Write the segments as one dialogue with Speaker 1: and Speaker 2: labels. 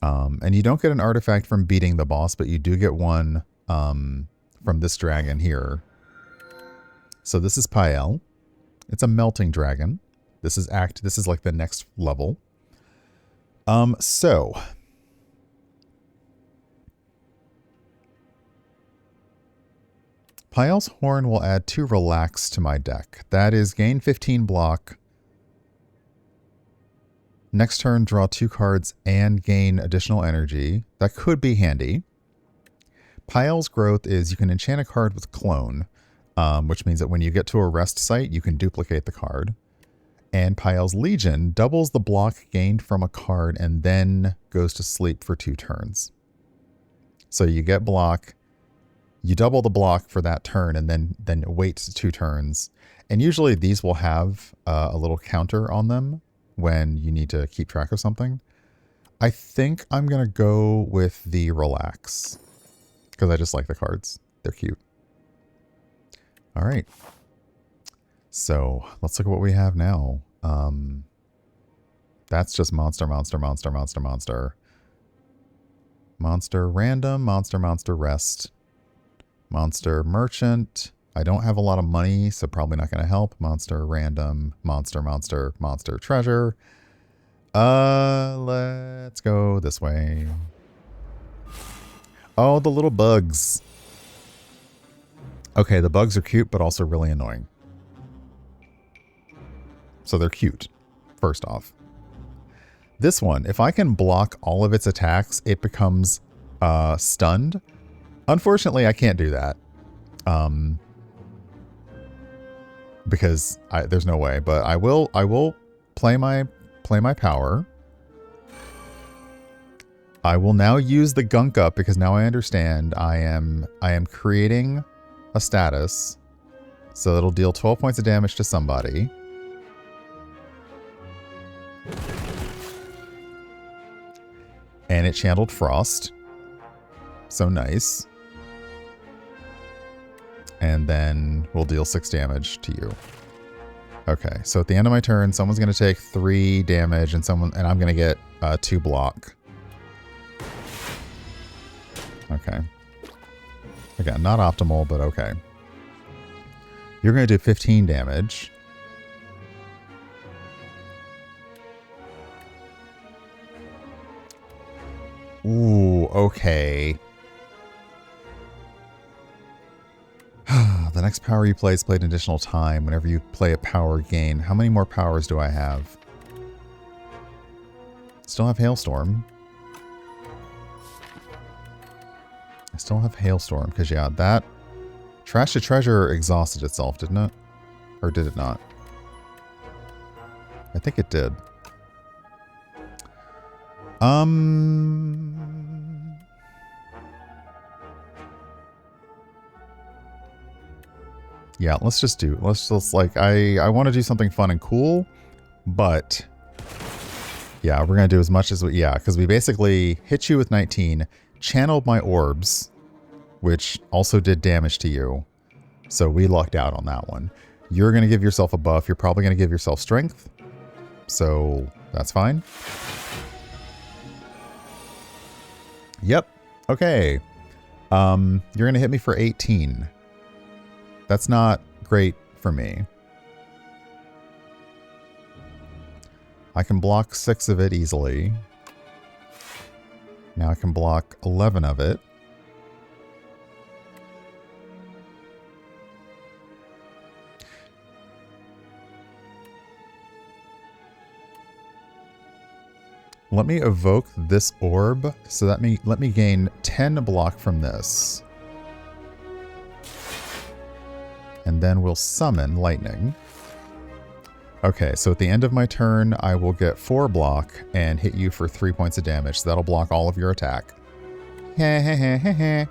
Speaker 1: And you don't get an artifact from beating the boss, but you do get one from this dragon here. So this is Pael. It's a melting dragon. This is like the next level. So Pael's Horn will add 2 relax to my deck. That is gain 15 block. Next turn, draw 2 cards and gain additional energy. That could be handy. Pael's Growth is you can enchant a card with Clone, which means that when you get to a rest site, you can duplicate the card. And Pael's Legion doubles the block gained from a card and then goes to sleep for 2 turns. So you get block, you double the block for that turn, and then wait 2 turns. And usually these will have a little counter on them when you need to keep track of something. I think I'm going to go with the relax because I just like the cards. They're cute. All right. So let's look at what we have now. That's just monster, monster, monster, monster, monster. Monster random, monster rest. Monster merchant. I don't have a lot of money, so probably not going to help. Monster random, monster treasure. Let's go this way. Oh, the little bugs. Okay, the bugs are cute, but also really annoying. So they're cute, first off. This one, if I can block all of its attacks, it becomes stunned. Unfortunately, I can't do that. Because there's no way, but I will play my power. I will now use the gunk up because now I understand I am creating a status. So it'll deal 12 points of damage to somebody. And it channeled Frost. So nice. And then we'll deal 6 damage to you. Okay, so at the end of my turn, someone's going to take 3 damage and I'm going to get 2 block. Okay. Again, not optimal, but okay. You're going to do 15 damage. Ooh, okay. The next power you play is played an additional time. Whenever you play a power gain. How many more powers do I have? Still have Hailstorm. I still have Hailstorm, because yeah, that Trash to Treasure exhausted itself, didn't it? Or did it not? I think it did. Yeah, let's just like, I want to do something fun and cool, but yeah, we're going to do as much as we, yeah, because we basically hit you with 19, channeled my orbs, which also did damage to you. So we lucked out on that one. You're going to give yourself a buff. You're probably going to give yourself strength. So that's fine. Yep. Okay. You're going to hit me for 18. That's not great for me. I can block 6 of it easily. Now I can block 11 of it. Let me evoke this orb, so let me gain 10 block from this. And then we'll summon lightning. Okay, so at the end of my turn, I will get 4 block and hit you for 3 points of damage. So that'll block all of your attack. Okay,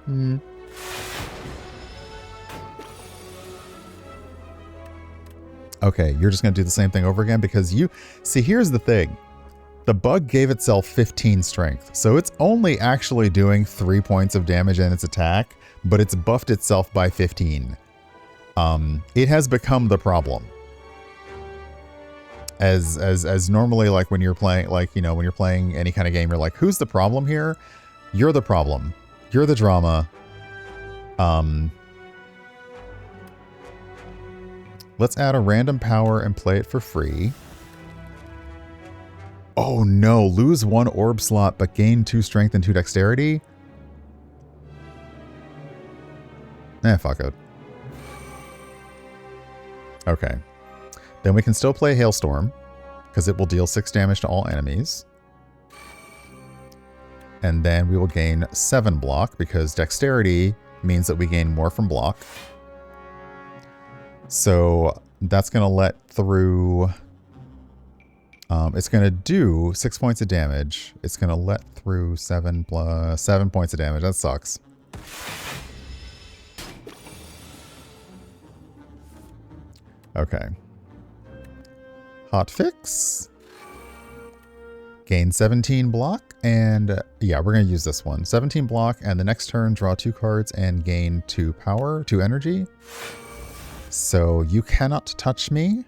Speaker 1: you're just going to do the same thing over again because you... See, here's the thing. The bug gave itself 15 strength, so it's only actually doing 3 points of damage in its attack, but it's buffed itself by 15. It has become the problem. As normally, like when you're playing, like, you know, when you're playing any kind of game, you're like, who's the problem here? You're the problem. You're the drama. Let's add a random power and play it for free. Oh no, lose 1 orb slot but gain 2 strength and 2 dexterity? Fuck it. Okay. Then we can still play Hailstorm, because it will deal 6 damage to all enemies. And then we will gain 7 block, because dexterity means that we gain more from block. So that's going to let through... it's going to do 6 points of damage. It's going to let through 7 points of damage. That sucks. Okay. Hotfix. Gain 17 block. And yeah, we're going to use this one. 17 block. And the next turn, draw 2 cards and gain 2 power, 2 energy. So you cannot touch me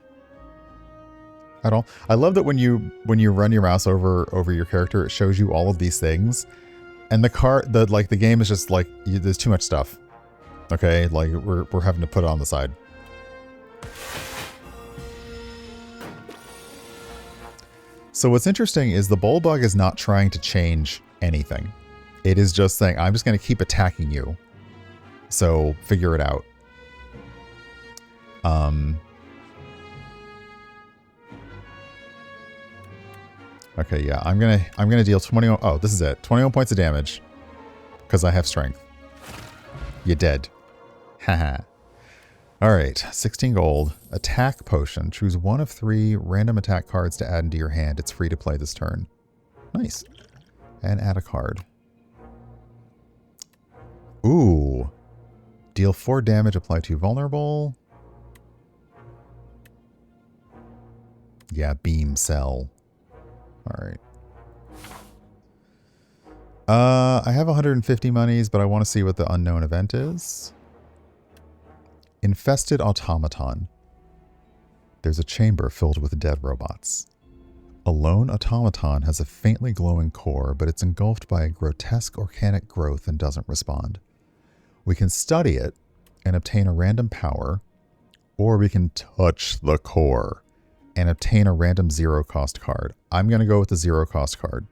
Speaker 1: at all. I love that when you run your mouse over your character, it shows you all of these things, and the game is just like, there's too much stuff. Okay, like we're having to put it on the side. So what's interesting is the Bullbug is not trying to change anything. It is just saying, I'm just going to keep attacking you. So figure it out. Okay, yeah, I'm gonna deal 21. Oh, this is it. 21 points of damage because I have strength. You're dead. Haha. All right, 16 gold. Attack potion. Choose 1 of 3 random attack cards to add into your hand. It's free to play this turn. Nice. And add a card. Ooh. Deal 4 damage. Apply to vulnerable. Yeah, beam cell. All right. I have 150 monies, but I want to see what the unknown event is. Infested automaton. There's a chamber filled with dead robots. A lone automaton has a faintly glowing core, but it's engulfed by a grotesque organic growth and doesn't respond. We can study it and obtain a random power, or we can touch the core and obtain a random 0-cost card. I'm going to go with the 0-cost card.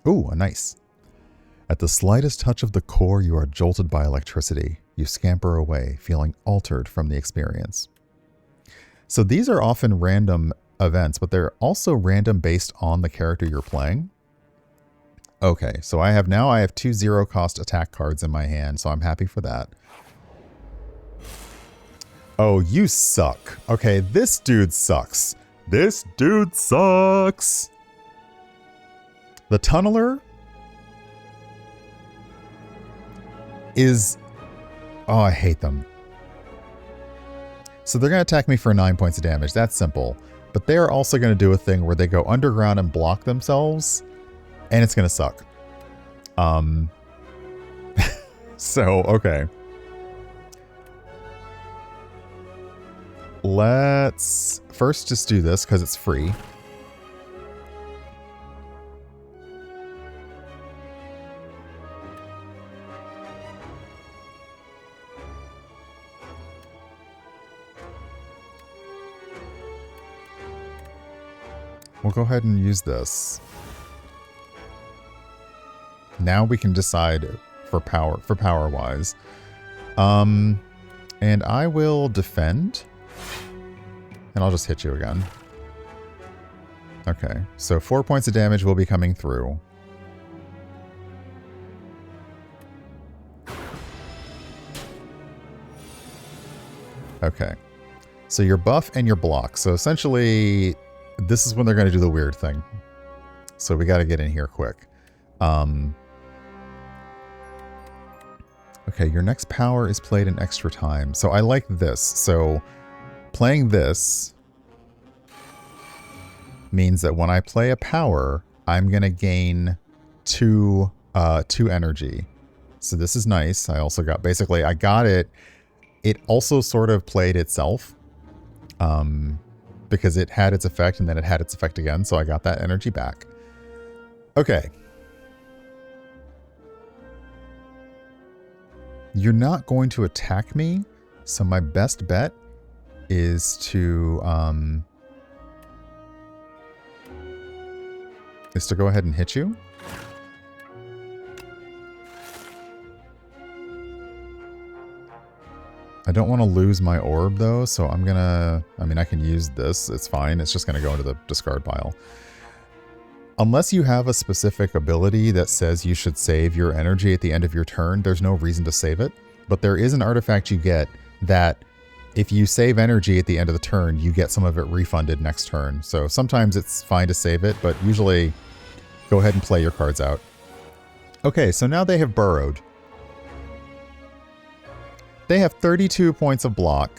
Speaker 1: Ooh, a nice. At the slightest touch of the core, you are jolted by electricity. You scamper away, feeling altered from the experience. So these are often random events, but they're also random based on the character you're playing. Okay, so I have 2 0-cost attack cards in my hand, so I'm happy for that. Oh, you suck. Okay, this dude sucks. This dude sucks. The Tunneler is... Oh, I hate them. So they're going to attack me for 9 points of damage. That's simple. But they're also going to do a thing where they go underground and block themselves. And it's going to suck. So, okay. Let's first just do this because it's free. We'll go ahead and use this. Now we can decide for power wise. And I will defend. And I'll just hit you again. Okay, so 4 points of damage will be coming through. Okay. So your buff and your block. So essentially, this is when they're going to do the weird thing. So we got to get in here quick. Okay, your next power is played in extra time. So I like this. So playing this means that when I play a power, I'm going to gain 2 energy. So this is nice. I also got, basically, I got it. It also sort of played itself. because it had its effect and then it had its effect again. So I got that energy back. Okay. You're not going to attack me. So my best bet is to go ahead and hit you. I don't want to lose my orb though, so I'm gonna, I mean, I can use this, it's fine, it's just gonna go into the discard pile. Unless you have a specific ability that says you should save your energy at the end of your turn, there's no reason to save it. But there is an artifact you get that if you save energy at the end of the turn, you get some of it refunded next turn. So sometimes it's fine to save it, but usually go ahead and play your cards out. Okay, so now they have burrowed. They have 32 points of block.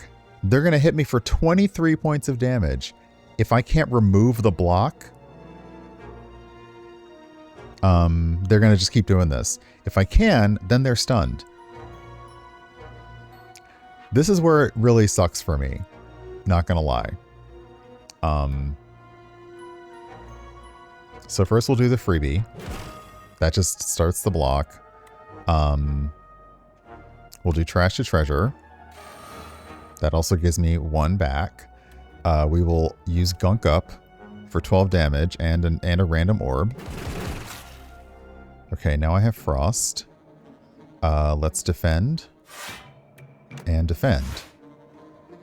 Speaker 1: They're going to hit me for 23 points of damage. If I can't remove the block, they're going to just keep doing this. If I can, then they're stunned. This is where it really sucks for me. Not going to lie. So first we'll do the freebie. That just starts the block. We'll do Trash to Treasure. That also gives me 1 back. We will use Gunk Up for 12 damage and a random orb. Okay, now I have Frost. Let's defend. And defend.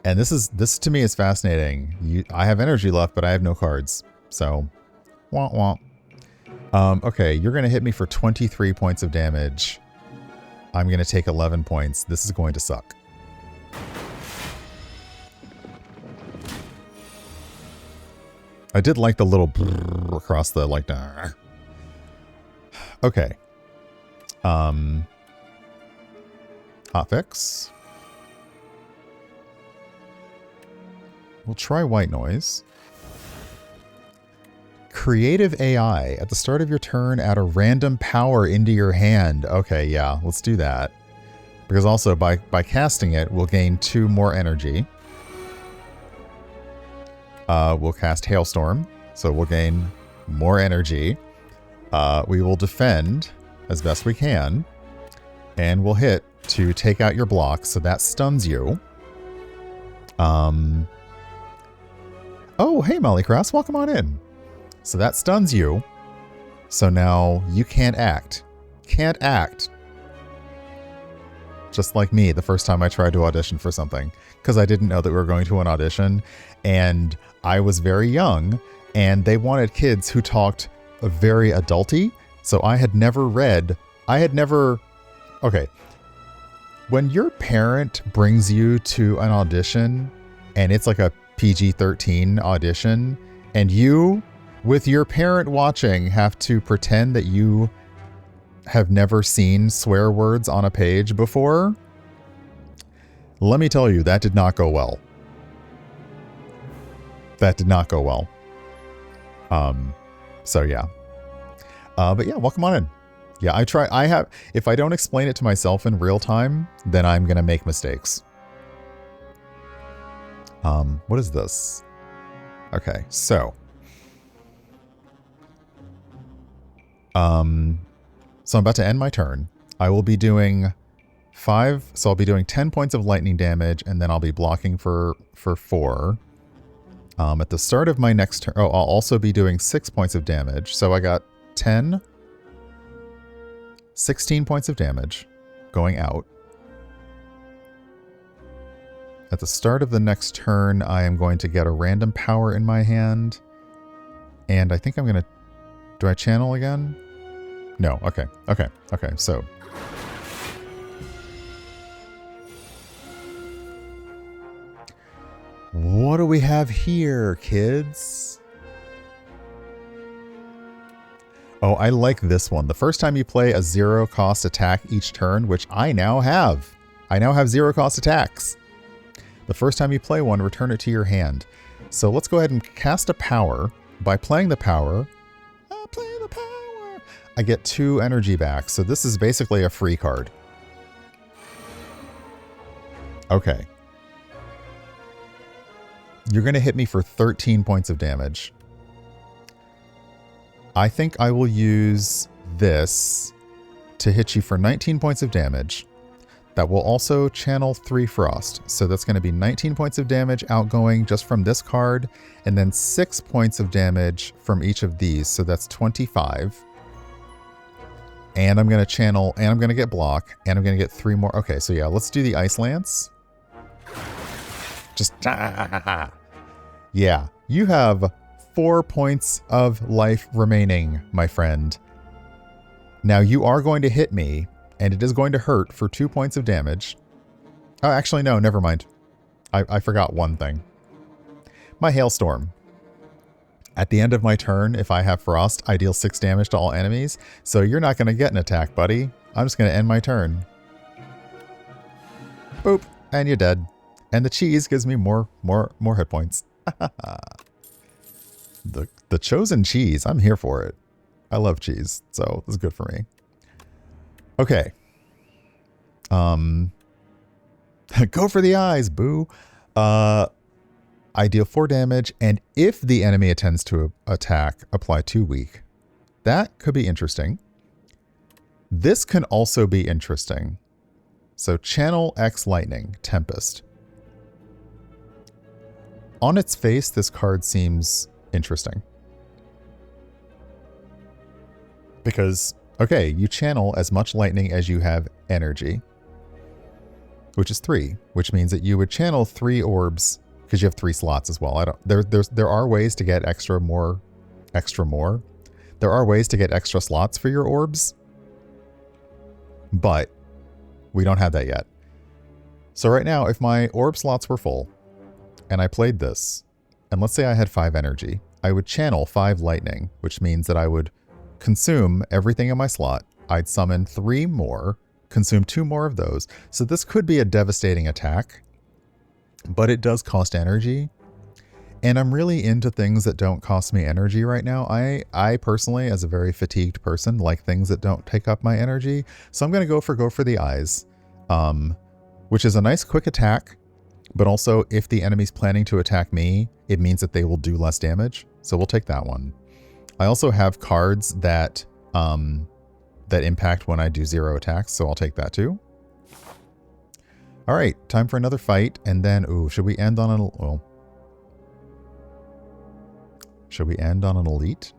Speaker 1: And this to me is fascinating. I have energy left, but I have no cards. So, womp womp. Okay, you're going to hit me for 23 points of damage. I'm going to take 11 points. This is going to suck. I did like the little brrr across the, like, okay. Hotfix. We'll try white noise. Creative AI. At the start of your turn, add a random power into your hand. Okay, yeah, let's do that. Because also, by casting it, we'll gain 2 more energy. We'll cast Hailstorm, so we'll gain more energy. We will defend as best we can. And we'll hit to take out your block, so that stuns you. Oh, hey, Mollycross, welcome on in. So that stuns you. So now you can't act. Can't act. Just like me the first time I tried to audition for something. Because I didn't know that we were going to an audition. And I was very young. And they wanted kids who talked very adulty. So I had never read... Okay. When your parent brings you to an audition, and it's like a PG-13 audition, and you, with your parent watching, have to pretend that you have never seen swear words on a page before, let me tell you, that did not go well. That did not go well. So yeah. But yeah, welcome on in. Yeah, if I don't explain it to myself in real time, then I'm going to make mistakes. What is this? Okay, so. So I'm about to end my turn. I will be doing 5, so I'll be doing 10 points of lightning damage, and then I'll be blocking for 4. At the start of my next turn, I'll also be doing 6 points of damage. So I got 10, 16 points of damage going out. At the start of the next turn, I am going to get a random power in my hand. And I think I'm going to... Do I channel again? No. Okay. So... What do we have here, kids? Oh, I like this one. The first time you play a 0-cost attack each turn, which I now have. I now have 0-cost attacks. The first time you play one, return it to your hand. So let's go ahead and cast a power. By playing the power, I get 2 energy back. So this is basically a free card. Okay. You're going to hit me for 13 points of damage. I think I will use this to hit you for 19 points of damage. That will also channel 3 Frost. So that's going to be 19 points of damage outgoing just from this card, and then 6 points of damage from each of these. So that's 25. And I'm going to channel, and I'm going to get block, and I'm going to get 3 more. Okay, so yeah, let's do the Ice Lance. Just, yeah, you have 4 points of life remaining, my friend. Now you are going to hit me, and it is going to hurt for 2 points of damage. Oh, actually, no, never mind. I forgot one thing. My Hailstorm. At the end of my turn, if I have Frost, I deal 6 damage to all enemies, so you're not going to get an attack, buddy. I'm just going to end my turn. Boop, and you're dead. And the cheese gives me more hit points. The chosen cheese, I'm here for it. I love cheese, so this is good for me. Okay. Go for the eyes, boo. I deal 4 damage, and if the enemy attempts to attack, apply 2 weak. That could be interesting. This can also be interesting. So channel X Lightning, Tempest. On its face, this card seems interesting. Because, okay, you channel as much lightning as you have energy, which is 3, which means that you would channel 3 orbs, because you have 3 slots as well. There are ways to get extra more. There are ways to get extra slots for your orbs, but we don't have that yet. So right now, if my orb slots were full, and I played this, and let's say I had 5 energy, I would channel 5 lightning, which means that I would consume everything in my slot. I'd summon 3 more, consume 2 more of those. So this could be a devastating attack, but it does cost energy. And I'm really into things that don't cost me energy right now. I personally, as a very fatigued person, like things that don't take up my energy. So I'm going to go for the eyes, which is a nice quick attack. But also, if the enemy's planning to attack me, it means that they will do less damage. So we'll take that one. I also have cards that that impact when I do 0 attacks, so I'll take that too. All right, time for another fight, and then, ooh, should we end on an, well, should we end on an elite?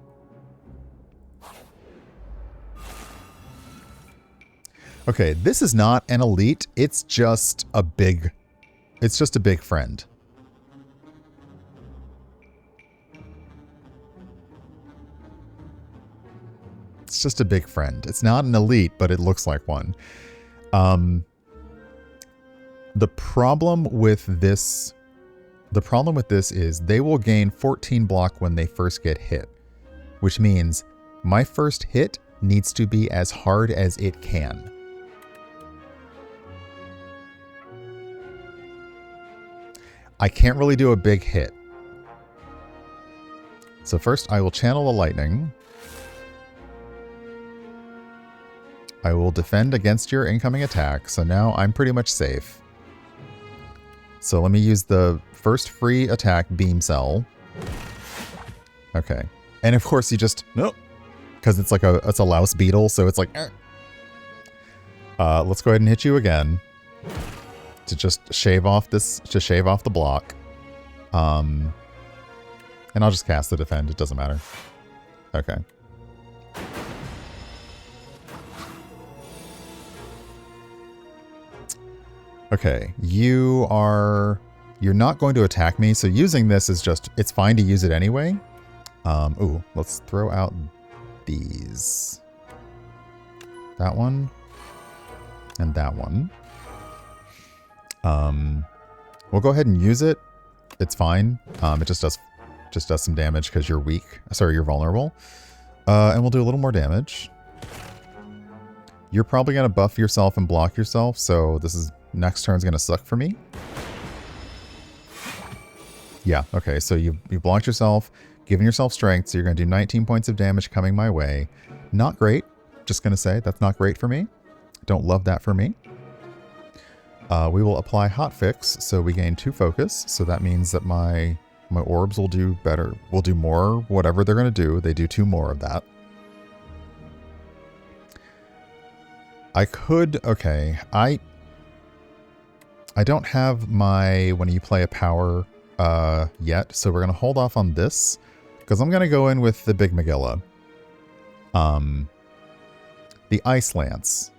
Speaker 1: Okay, this is not an elite, it's just a big friend. It's just a big friend. It's not an elite, but it looks like one. The problem with this is they will gain 14 block when they first get hit, which means my first hit needs to be as hard as it can. I can't really do a big hit. So first I will channel the lightning. I will defend against your incoming attack, so now I'm pretty much safe. So let me use the first free attack, Beam Cell. Okay. And of course you just, nope, because it's like it's a louse beetle, so it's like, let's go ahead and hit you again. To just shave off the block. And I'll just cast the defend, it doesn't matter. Okay. Okay, you're not going to attack me, so using this is just, it's fine to use it anyway. Ooh, let's throw out these. That one. And that one. We'll go ahead and use it. It's fine. It just does some damage because you're weak. Sorry, you're vulnerable. And we'll do a little more damage. You're probably going to buff yourself and block yourself, so this is next turn's going to suck for me. Yeah, okay, so you blocked yourself, giving yourself strength, so you're going to do 19 points of damage coming my way. Not great. Just going to say, that's not great for me. Don't love that for me. We will apply hotfix, so we gain 2 focus. So that means that my orbs will do better. Will do more, whatever they're going to do. They do 2 more of that. I could, okay, I don't have my when you play a power yet, so we're going to hold off on this, because I'm going to go in with the Big Magilla. The Ice Lance.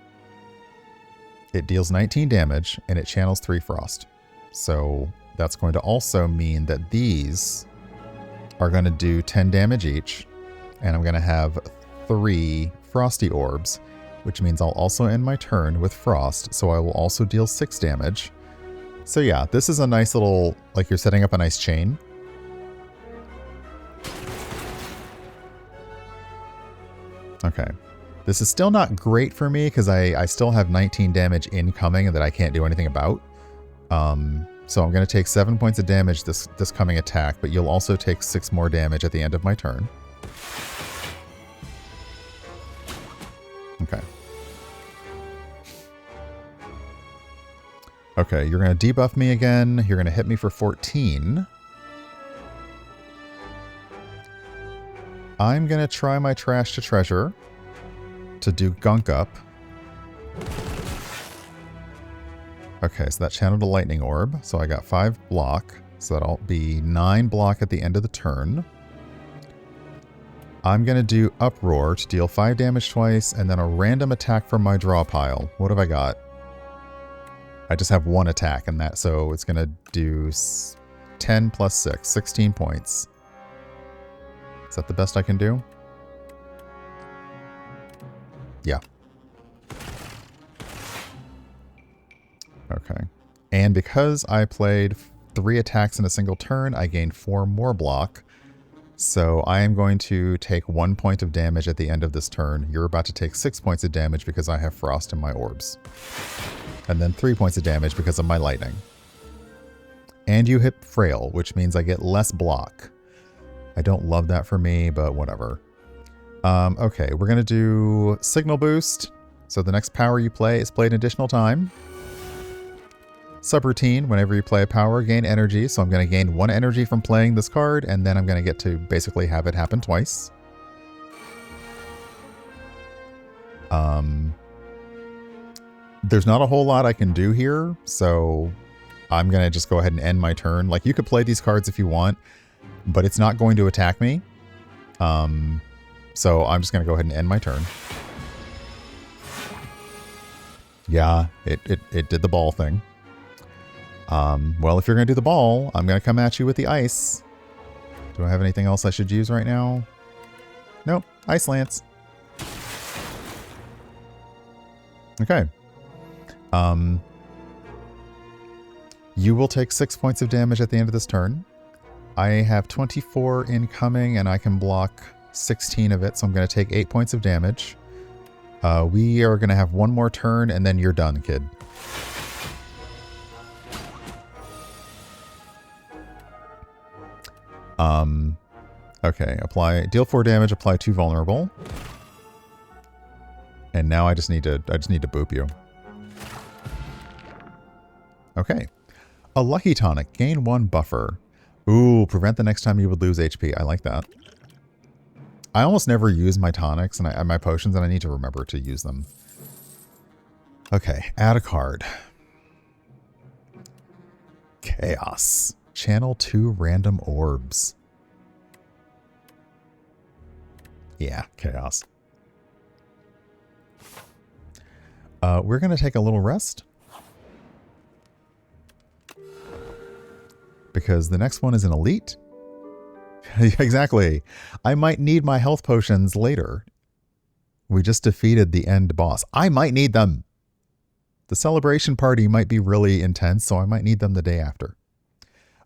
Speaker 1: It deals 19 damage, and it channels 3 Frost. So that's going to also mean that these are going to do 10 damage each, and I'm going to have 3 Frosty Orbs, which means I'll also end my turn with Frost, so I will also deal 6 damage. So yeah, this is a nice little, like you're setting up a nice chain. Okay. This is still not great for me because I still have 19 damage incoming that I can't do anything about. So I'm going to take 7 points of damage this coming attack, but you'll also take 6 more damage at the end of my turn. Okay. Okay, you're going to debuff me again. You're going to hit me for 14. I'm going to try my Trash to Treasure to do Gunk Up. Okay, so that channeled a Lightning Orb. So I got 5 block. So that'll be 9 block at the end of the turn. I'm going to do Uproar to deal 5 damage twice, and then a random attack from my draw pile. What have I got? I just have 1 attack in that, so it's going to do 10 plus 6, 16 points. Is that the best I can do? Yeah. Okay. And because I played 3 attacks in a single turn, I gained 4 more block. So I am going to take 1 point of damage at the end of this turn. You're about to take 6 points of damage because I have Frost in my orbs. And then 3 points of damage because of my lightning. And you hit Frail, which means I get less block. I don't love that for me, but whatever. Okay, we're going to do Signal Boost. So the next power you play is played an additional time. Subroutine, whenever you play a power, gain energy. So I'm going to gain 1 energy from playing this card, and then I'm going to get to basically have it happen twice. There's not a whole lot I can do here, so I'm going to just go ahead and end my turn. Like, you could play these cards if you want, but it's not going to attack me. So I'm just going to go ahead and end my turn. Yeah, it did the ball thing. Well, if you're going to do the ball, I'm going to come at you with the ice. Do I have anything else I should use right now? Nope. Ice Lance. Okay. You will take 6 points of damage at the end of this turn. I have 24 incoming, and I can block 16 of it, so I'm going to take 8 points of damage. We are going to have 1 more turn, and then you're done, kid. Okay, deal 4 damage, apply 2 vulnerable. And now I just need to boop you. Okay. A Lucky Tonic, gain 1 buffer. Ooh, prevent the next time you would lose HP. I like that. I almost never use my tonics and my potions, and I need to remember to use them. Okay, add a card. Chaos. Channel 2 random orbs. Yeah, chaos. We're going to take a little rest. Because the next one is an elite. Exactly. I might need my health potions later. We just defeated the end boss. I might need them. The celebration party might be really intense, so I might need them the day after.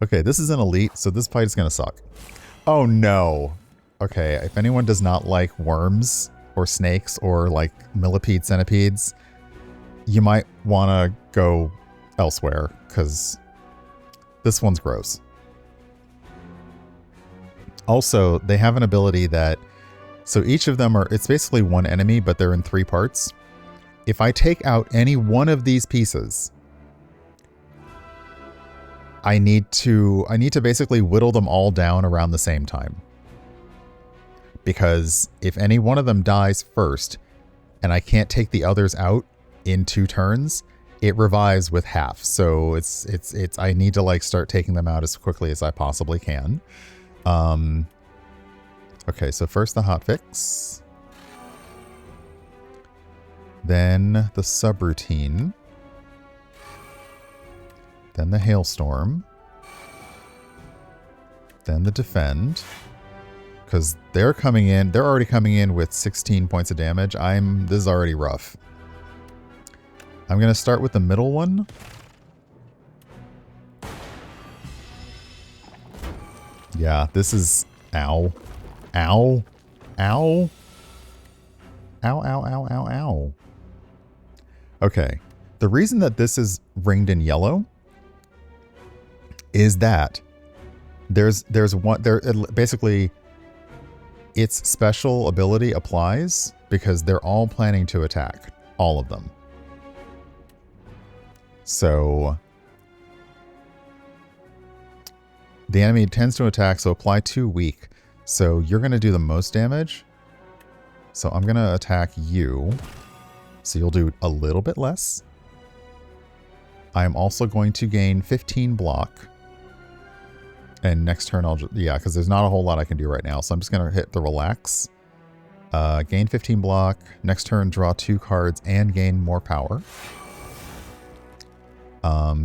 Speaker 1: Okay, this is an elite, so this fight is going to suck. Oh no. Okay, if anyone does not like worms or snakes or like millipede centipedes, you might want to go elsewhere, because this one's gross. Also, they have an ability that, so each of them it's basically 1 enemy, but they're in 3 parts. If I take out any one of these pieces, I need to basically whittle them all down around the same time. Because if any one of them dies first, and I can't take the others out in 2 turns, it revives with half. So it's I need to like start taking them out as quickly as I possibly can. Okay, so first the hotfix. Then the subroutine. Then the hailstorm. Then the defend. Because they're already coming in with 16 points of damage. This is already rough. I'm going to start with the middle one. Yeah, this is... Ow. Ow. Ow. Ow, ow, ow, ow, ow. Okay. The reason that this is ringed in yellow is that basically its special ability applies because they're all planning to attack. All of them. So the enemy tends to attack, so apply 2 weak. So you're going to do the most damage. So I'm going to attack you. So you'll do a little bit less. I am also going to gain 15 block. And next turn I'll just... Yeah, because there's not a whole lot I can do right now. So I'm just going to hit the relax. Gain 15 block. Next turn draw 2 cards and gain more power.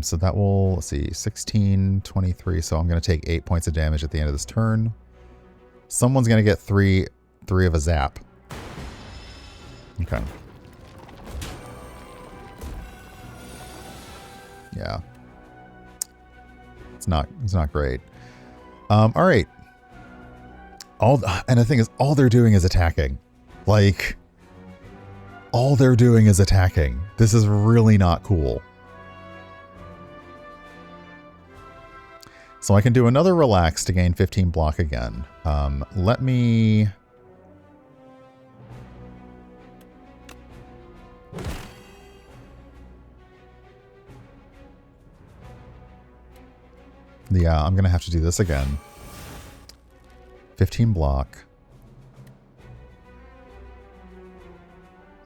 Speaker 1: So that will, let's see, 16, 23. So I'm going to take 8 points of damage at the end of this turn. Someone's going to get three of a zap. Okay. Yeah. It's not great. All right. And the thing is, all they're doing is attacking. Like, all they're doing is attacking. This is really not cool. So I can do another relax to gain 15 block again. Let me... Yeah, I'm going to have to do this again. 15 block.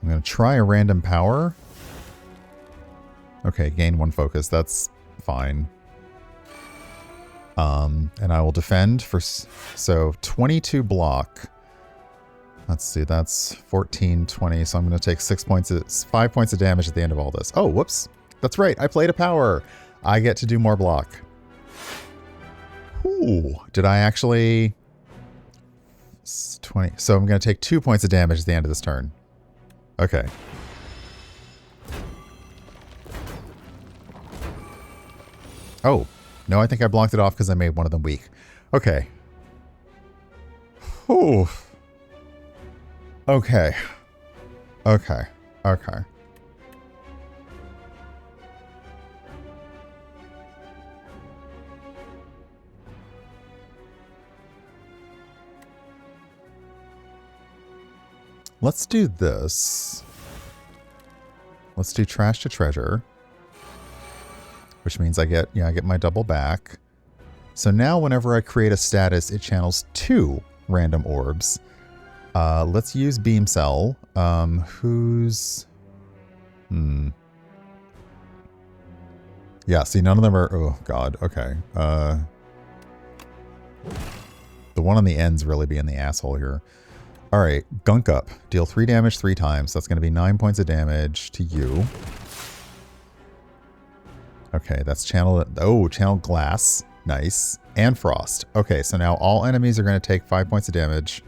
Speaker 1: I'm going to try a random power. Okay, gain 1 focus. That's fine. And I will defend for... So, 22 block. Let's see, that's 14, 20. So I'm going to take 5 points of damage at the end of all this. Oh, whoops. That's right. I played a power. I get to do more block. Ooh, did I actually... 20. So I'm going to take 2 points of damage at the end of this turn. Okay. Oh, no, I think I blocked it off because I made one of them weak. Okay. Ooh. Okay. Okay. Okay. Let's do this. Let's do trash to treasure. Which means I get my double back. So now whenever I create a status, it channels 2 random orbs. Let's use Beam Cell. Who's... Yeah, see, none of them are... Oh, God. Okay. The one on the end's really being the asshole here. Alright, Gunk Up. Deal 3 damage 3 times. That's going to be 9 points of damage to you. Okay, that's channeled... Oh, channeled Glass. Nice. And Frost. Okay, so now all enemies are going to take 5 points of damage.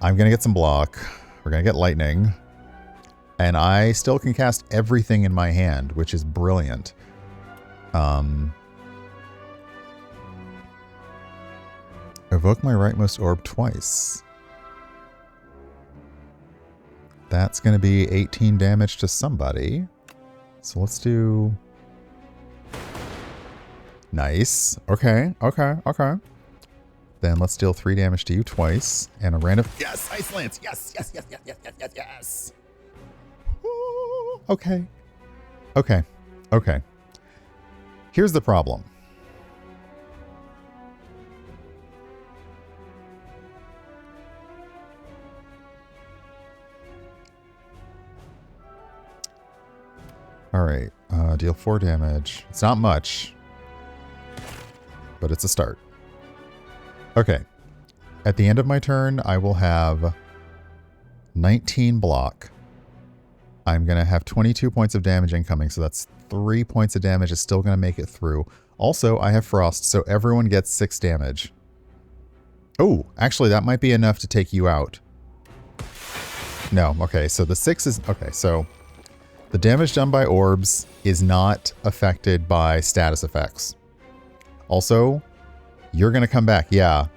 Speaker 1: I'm going to get some block. We're going to get Lightning. And I still can cast everything in my hand, which is brilliant. Evoke my rightmost orb twice. That's going to be 18 damage to somebody. So let's do... Nice. Okay, okay, okay. Then let's deal 3 damage to you twice. And a random... Yes! Ice Lance! Yes, yes, yes, yes, yes, yes, yes, yes! Ooh, okay. Okay. Okay. Here's the problem. Alright, deal 4 damage. It's not much, but it's a start. Okay. At the end of my turn, I will have 19 block. I'm going to have 22 points of damage incoming, so that's 3 points of damage. Is still going to make it through. Also, I have frost, so everyone gets 6 damage. Oh, actually, that might be enough to take you out. No, okay, so the 6 is... Okay, so the damage done by orbs is not affected by status effects. Also, you're going to come back. Yeah.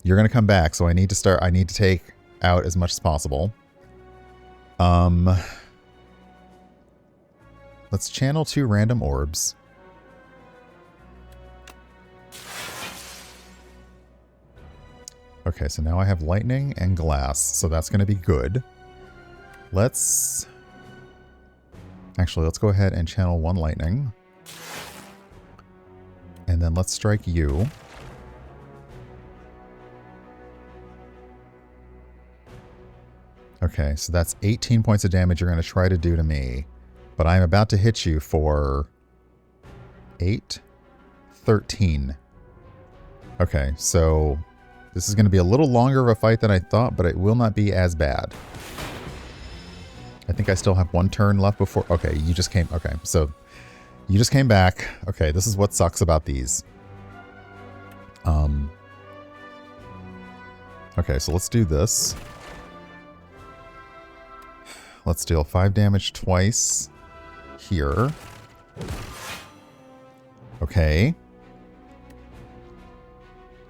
Speaker 1: You're going to come back, so I need to take out as much as possible. Let's channel 2 random orbs. Okay, so now I have lightning and glass, so that's going to be good. Actually, let's go ahead and channel 1 lightning. And then let's strike you. Okay, so that's 18 points of damage you're going to try to do to me. But I'm about to hit you for 8, 13. Okay, so this is going to be a little longer of a fight than I thought, but it will not be as bad. I think I still have 1 turn left before... Okay, you just came... Okay, so you just came back. Okay, this is what sucks about these. Okay, so let's do this. Let's deal 5 damage twice here. Okay.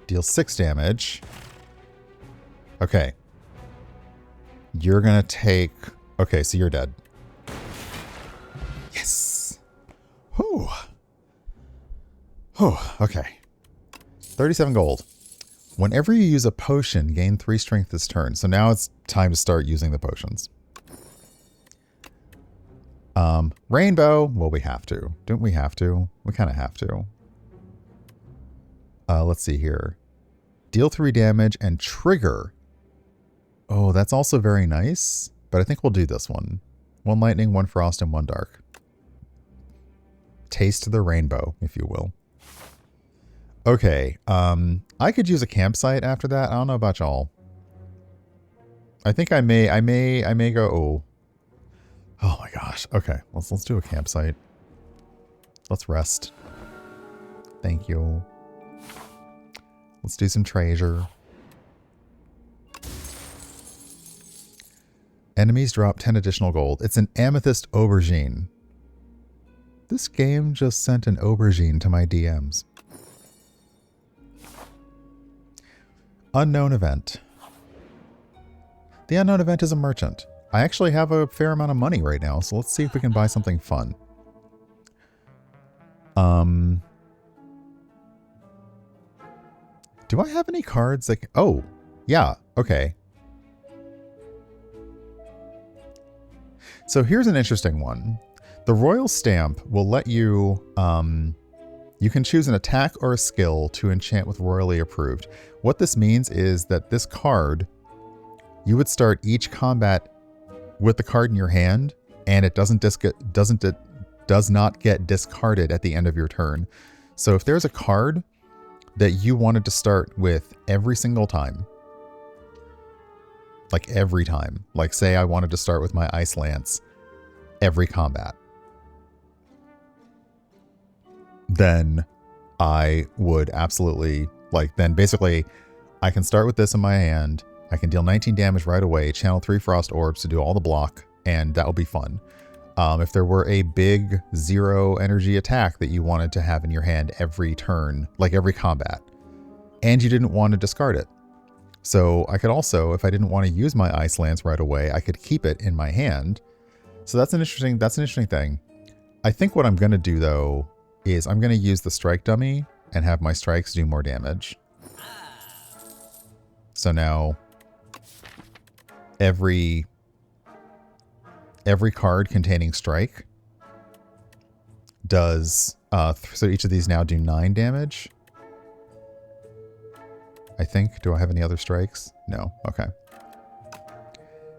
Speaker 1: Deal 6 damage. Okay. You're going to take... Okay, so you're dead. Yes! Whew. Whew, okay. 37 gold. Whenever you use a potion, gain 3 strength this turn. So now it's time to start using the potions. Rainbow. Well, we have to. Don't we have to? We kind of have to. Let's see here. Deal 3 damage and trigger. Oh, that's also very nice. But I think we'll do this one. 1 lightning, 1 frost, and 1 dark. Taste the rainbow, if you will. Okay. I could use a campsite after that. I don't know about y'all. I think I may go... Oh my gosh. Okay. Let's do a campsite. Let's rest. Thank you. Let's do some treasure. Enemies drop 10 additional gold. It's an amethyst aubergine. This game just sent an aubergine to my DMs. Unknown event. The unknown event is a merchant. I actually have a fair amount of money right now, so let's see if we can buy something fun. Do I have any cards that... Oh, yeah, okay. So here's an interesting one. The Royal Stamp will let you... you can choose an attack or a skill to enchant with Royally Approved. What this means is that this card, you would start each combat with the card in your hand, and it does not get discarded at the end of your turn. So if there's a card that you wanted to start with every single time, like every time, like say I wanted to start with my Ice Lance every combat, then I would absolutely, then basically I can start with this in my hand. I can deal 19 damage right away, channel 3 Frost Orbs to do all the block, and that will be fun. If there were a big 0 energy attack that you wanted to have in your hand every turn, like every combat, and you didn't want to discard it. So I could also, if I didn't want to use my Ice Lance right away, I could keep it in my hand. So that's an interesting thing. I think what I'm going to do though is I'm going to use the strike dummy and have my strikes do more damage. So now every card containing strike does, so each of these now do 9 damage. I think. Do I have any other strikes? No. Okay.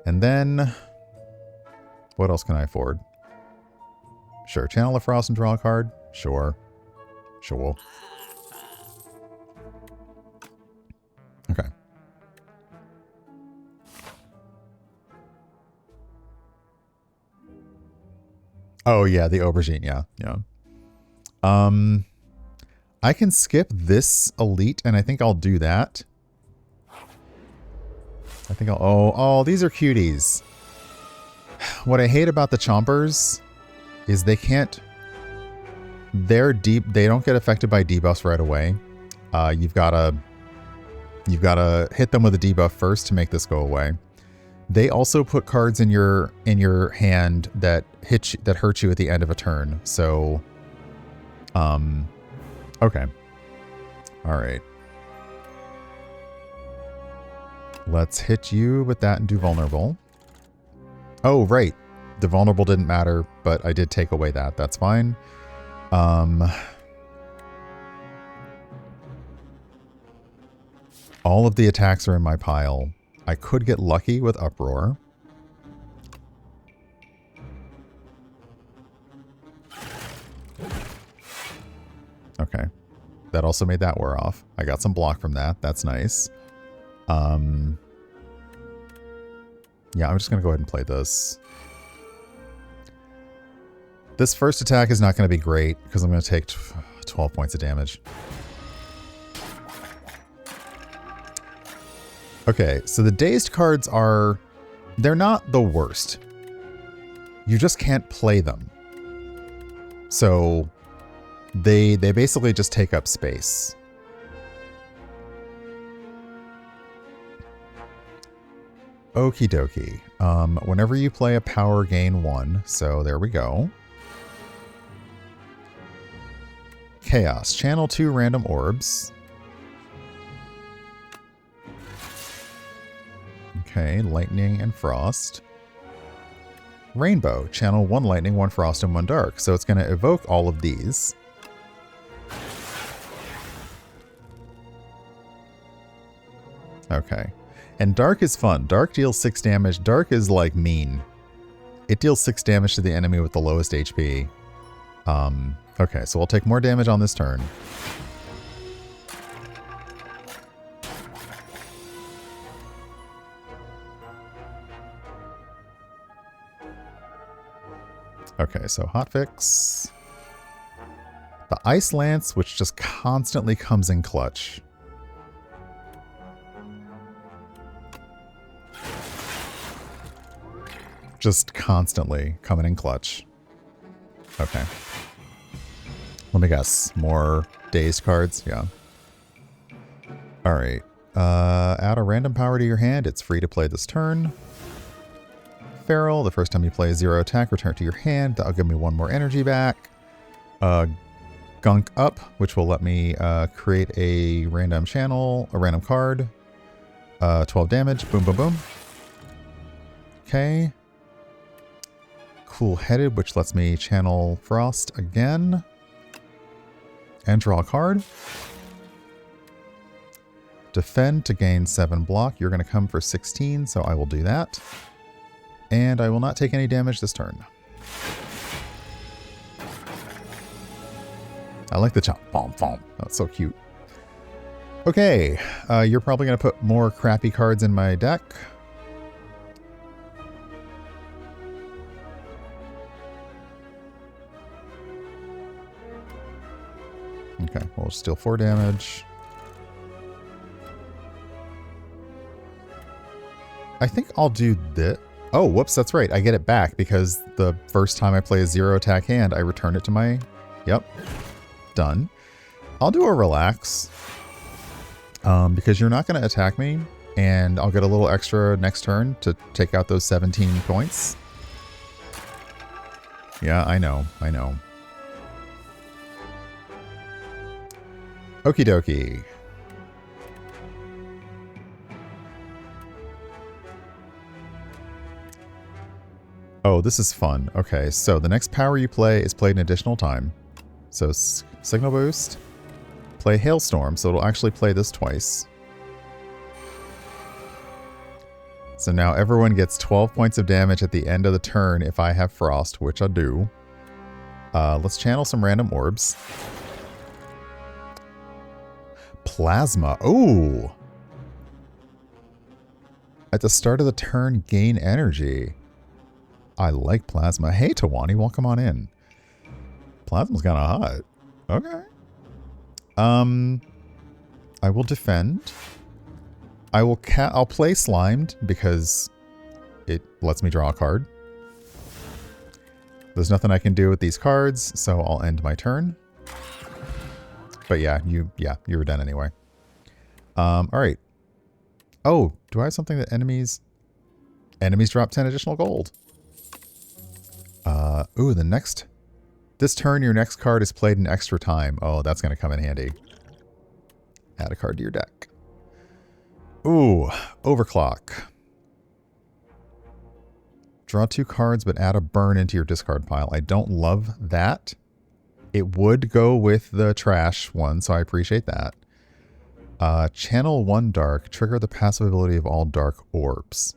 Speaker 1: And then What else can I afford? Sure. Channel the Frost and draw a card? Sure. Sure. Okay. Oh, yeah, the aubergine. Yeah, yeah. I can skip this elite, and I think I'll do that. I think I'll... Oh, these are cuties. What I hate about the chompers is they can't... They're deep... They don't get affected by debuffs right away. You've got to hit them with a debuff first to make this go away. They also put cards in your hand that hurt you at the end of a turn. So, okay, all right. Let's hit you with that and do vulnerable. Oh, right, the vulnerable didn't matter, but I did take away that. That's fine. All of the attacks are in my pile. I could get lucky with Uproar. Okay. That also made that wear off. I got some block from that. That's nice. Yeah, I'm just going to go ahead and play this. This first attack is not going to be great because I'm going to take 12 points of damage. Okay, so the dazed cards are... They're not the worst. You just can't play them. So they basically just take up space. Okie dokie. Whenever you play a power, gain 1. So there we go. Chaos. Channel 2 random orbs. Okay, lightning and frost. Rainbow. Channel 1 lightning, 1 frost, and 1 dark. So it's going to evoke all of these. Okay. And dark is fun. Dark deals 6 damage. Dark is like mean. It deals 6 damage to the enemy with the lowest HP. Okay, so we'll take more damage on this turn. Okay, so hotfix. The Ice Lance, which just constantly comes in clutch. Just constantly coming in clutch. Okay. Let me guess. More dazed cards? Yeah. Alright. Add a random power to your hand. It's free to play this turn. Feral, the first time you play a 0 attack, return it to your hand. That'll give me 1 more energy back. Gunk up, which will let me create a random channel, a random card. 12 damage. Boom, boom, boom. Okay. Cool-headed, which lets me channel Frost again. And draw a card. Defend to gain 7 block. You're going to come for 16, so I will do that. And I will not take any damage this turn. I like the chomp. Bomb, bomb. That's so cute. Okay, you're probably going to put more crappy cards in my deck. Okay, we'll steal 4 damage. I think I'll do this. Oh, whoops, that's right. I get it back because the first time I play a 0 attack hand, I return it to my... Yep. Done. I'll do a relax. Because you're not going to attack me, and I'll get a little extra next turn to take out those 17 points. Yeah, I know. I know. Okie dokie. Oh, this is fun. Okay, so the next power you play is played an additional time. So Signal Boost. Play Hailstorm, so it'll actually play this twice. So now everyone gets 12 points of damage at the end of the turn if I have Frost, which I do. Let's channel some random orbs. Plasma. Ooh! At the start of the turn, gain energy. I like Plasma. Hey, Tawani, welcome on in. Plasma's kind of hot. Okay. I will defend. I'll play Slimed because it lets me draw a card. There's nothing I can do with these cards, so I'll end my turn. But yeah, you were done anyway. All right. Oh, do I have something that enemies drop 10 additional gold? Ooh, this turn your next card is played in extra time. Oh, that's going to come in handy. Add a card to your deck. Ooh, Overclock. Draw 2 cards, but add a burn into your discard pile. I don't love that. It would go with the trash one, so I appreciate that. Channel 1 dark. Trigger the passive ability of all dark orbs.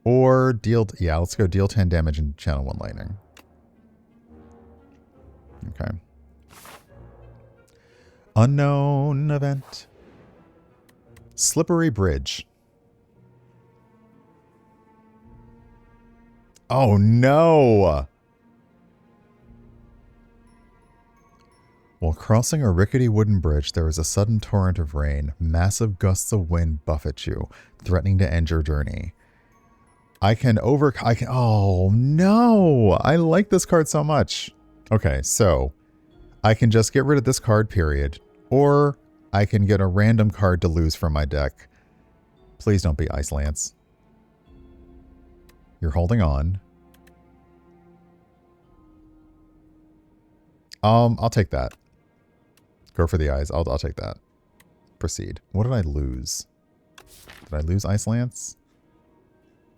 Speaker 1: Or deal... Yeah, let's go deal 10 damage and channel 1 lightning. Okay. Unknown event. Slippery Bridge. Oh no! While crossing a rickety wooden bridge, there is a sudden torrent of rain. Massive gusts of wind buffet you, threatening to end your journey. Oh no! I like this card so much. Okay, so I can just get rid of this card, period. Or I can get a random card to lose from my deck. Please don't be Ice Lance. You're holding on. I'll take that. Go for the eyes. I'll take that. Proceed. What did I lose? Did I lose Ice Lance?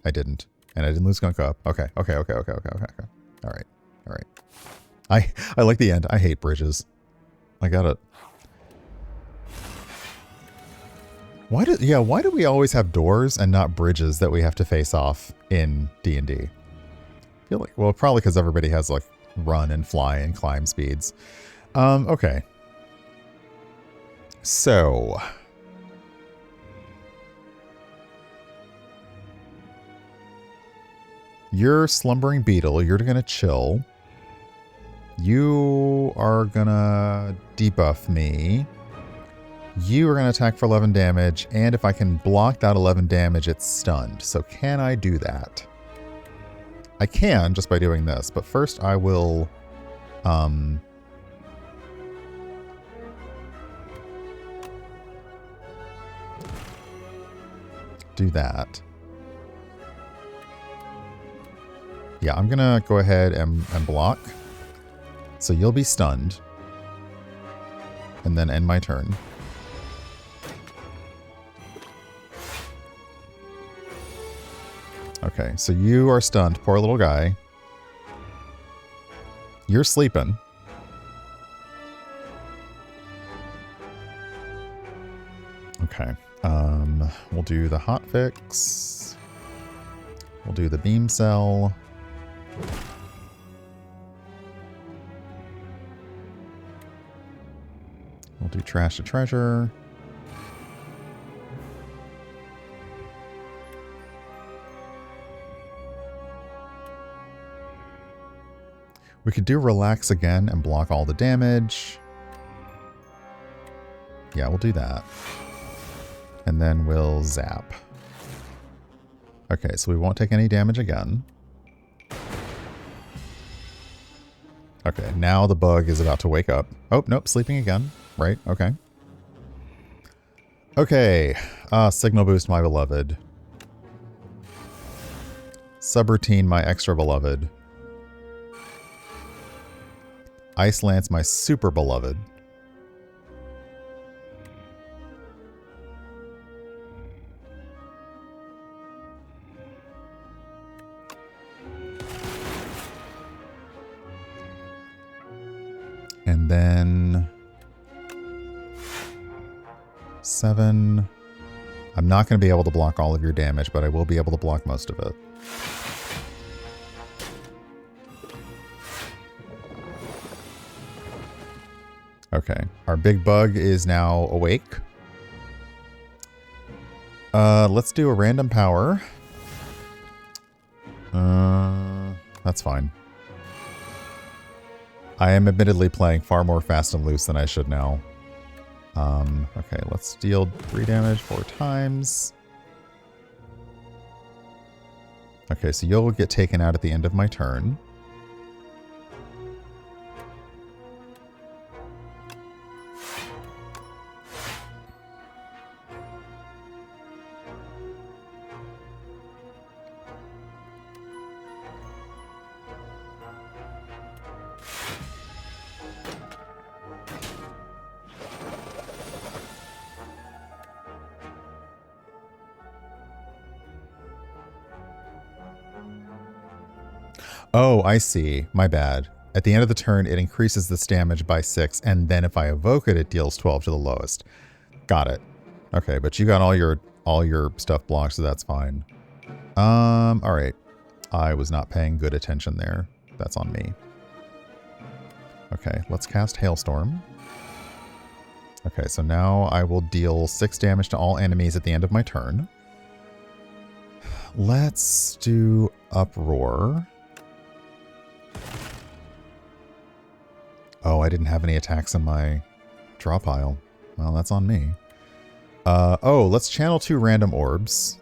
Speaker 1: I didn't. And I didn't lose Gunk Up. Okay. All right. I like the end. I hate bridges. I got it. Why do we always have doors and not bridges that we have to face off in D&D? I feel like, well, probably because everybody has like run and fly and climb speeds. Okay. So you're Slumbering Beetle. You're going to chill. You are going to debuff me. You are going to attack for 11 damage. And if I can block that 11 damage, it's stunned. So can I do that? I can just by doing this. But first I will... do that. Yeah, I'm going to go ahead and block. So you'll be stunned. And then end my turn. Okay, so you are stunned, poor little guy. You're sleeping. Okay, we'll do the hotfix. We'll do the beam cell. We'll do trash to treasure. We could do relax again and block all the damage. Yeah, we'll do that. And then we'll zap. Okay, so we won't take any damage again. Okay, now the bug is about to wake up. Oh, nope, sleeping again. Right, okay. Okay, signal boost, my beloved. Subroutine, my extra beloved. Ice Lance, my super beloved. And then 7. I'm not going to be able to block all of your damage, but I will be able to block most of it. Okay, our big bug is now awake. Let's do a random power. That's fine. I am admittedly playing far more fast and loose than I should now. Okay, let's deal 3 damage 4 times. Okay, so you'll get taken out at the end of my turn. Oh, I see. My bad. At the end of the turn, it increases this damage by 6, and then if I evoke it, it deals 12 to the lowest. Got it. Okay, but you got all your stuff blocked, so that's fine. All right. I was not paying good attention there. That's on me. Okay, let's cast Hailstorm. Okay, so now I will deal 6 damage to all enemies at the end of my turn. Let's do Uproar. Oh, I didn't have any attacks in my draw pile. Well, that's on me. Oh, let's channel 2 random orbs.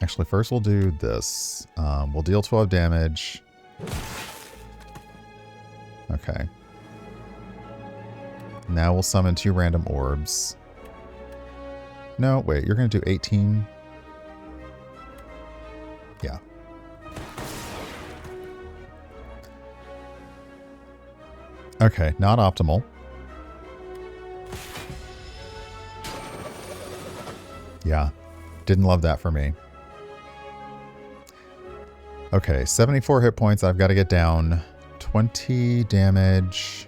Speaker 1: Actually, first we'll do this. We'll deal 12 damage. Okay. Now we'll summon 2 random orbs. No, wait, you're going to do 18? Yeah. Okay, not optimal. Yeah, didn't love that for me. Okay, 74 hit points I've got to get down. 20 damage.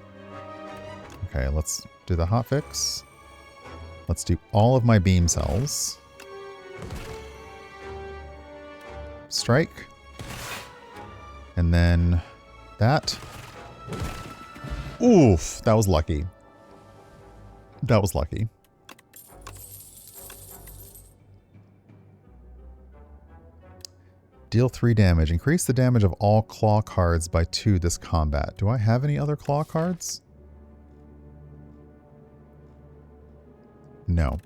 Speaker 1: Okay, let's do the hotfix. Let's do all of my beam cells. Strike. And then that. Oof, that was lucky. That was lucky. Deal 3 damage. Increase the damage of all claw cards by 2 this combat. Do I have any other claw cards? No.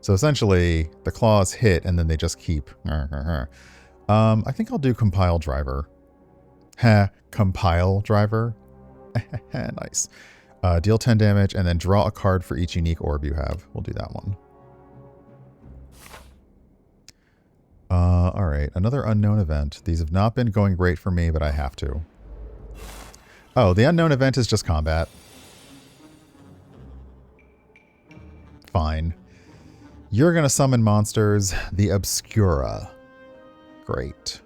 Speaker 1: So essentially, the claws hit and then they just keep. I think I'll do Compile Driver. Heh, Compile Driver. Nice. Deal 10 damage and then draw a card for each unique orb you have. We'll do that one. Alright, another unknown event. These have not been going great for me, but I have to. Oh, the unknown event is just combat. Fine. You're going to summon monsters. The Obscura. Great.